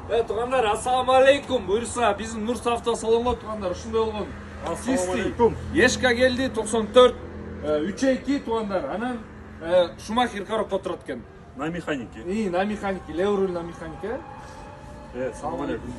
Туғандар, ассалаумалейкум. Бұйырса, біздің Нұрс автосалонға туғандар, ұшынды олғын. Ассалаумалейкум. Ешқа келді, 94, 3-2 туғандар. Анан Шумахер коробка тұрат кен. На механике. На механике, левый руль на механике. Ассалаумалейкум.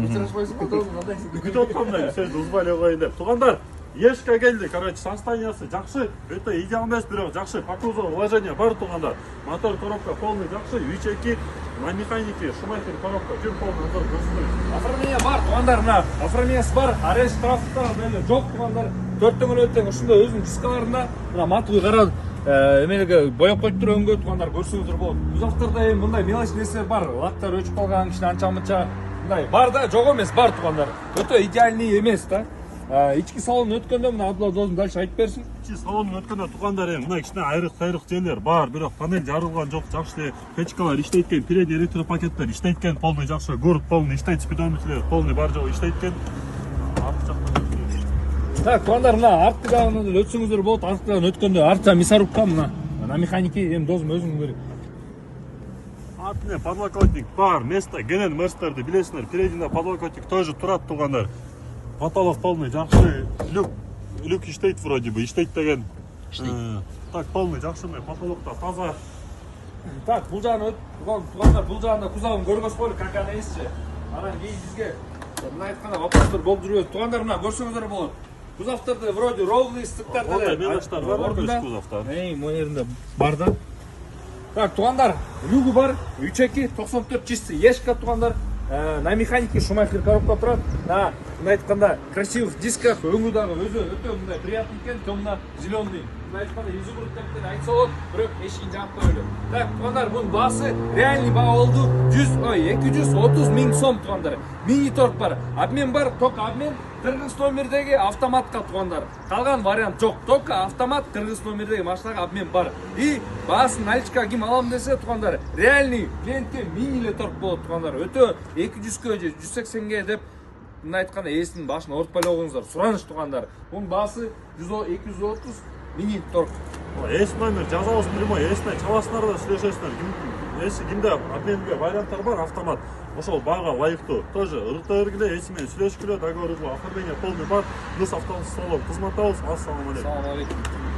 Ұшырашпайсың ба, тоғын, қандай? Күтіп отқандай, сөз ұзбайлы қойын деп. Туғандар, ешқа келді, короче, состояниясы жақсы, өте идеалды емес, бірақ жақсы, по кузову вложение бар туғандар. Мотор коробка полный жақсы, 3-2, на механике, Шумахер коробка, жүр полный назар көрсетіп. Оформление бар, туғандар, оформлениясы бар, арест штрафтар жоқ туғандар. 4-тің өтең ұшында өзінің дискаларында, матылы қарады. Емелігі бояп қойып тұр өңгі туғандар көрсеңіздер болады. Бұзақтарда мұндай мелочь нәрселер бар, лақтар өчіп қалған, кішін анша-мұнша бар да, жоқ емес, бар туғандар. Өте идеальный емес та. Ички салон өткенде мына Абдулла досым дальше айтып берсін. Ички салон өткенде туғандар мына кішіне айрық-сайрық жерлер бар, бірақ панель жарылған жоқ, жақсы печкалар іштейткен, передний электропакеттер іштейткен, полный жақсы, гурт полный іштейт, спидометрлер полный бар жоғы іштейткен. Так, туғандар мына артқы жағынан өтсіңіздер болады, артқы жағынан өткенде артқа мясорубка мына механике ем досым өзің көрек. Артына подлокотник бар, место генен мерстерді білесіңдер, передний подлокотник тоже тұрады туғандар. Потолок полный жақсы, люк іштейт вроде бы, іштейт деген. Так, полный жақсы, потолокта таза. Так, бұл жағын туғандар, бұл жағында кузовын көргөз қойлы, как она есші. Анан кейін бізге мына айтқанда вопростар болып жүреді. Туғандар мына көрсеңіздер болады. Кузовтарды вроде ровный стыктар деді. Ондай мелочтар бар ма көз кузовтар? Мой ерінде бар да. Так, туғандар, люгі бар, 3-2, 94 чисті, ешқа туғандар. На механике Шумахер коробка тұрады. На айтқанда красивых дисках өңгідағы өзі өте мұндай приятный екен, темно-зеленый. Айтқанда изумруд тәптен айтса болады, бірақ ешкін жауап қойылы. Так, туғандар, бұның басы реальный баға oldu 230 мың сом туғандар. Мини-торг бар, обмен бар, только обмен Кыргыз номердегі автоматқа туғандар. Қалған вариант жоқ, только автомат Кыргыз номердегі машинаға обмен бар. И басын наличка кім алам десе туғандар, реальный клиентке мини-ле торг болады туғандар. Өте 200-ге, 180-ге деп мына айтқанда есінің башын ортпайлы оғыңыздар. Сұраныш туғандар. Оның басы 230 мини-торг. Ес номер жазауыз прямой, есіне чаласынар да сүлешесінер. Есі кімде обменге варианттар бар, автомат. Ошол баға лайықты. Тоже РТР-гіле, есімен сүлешкіле, договоры оформление полный бар. Біз автомат салон қызматтауыз. Ассалаумалейкум.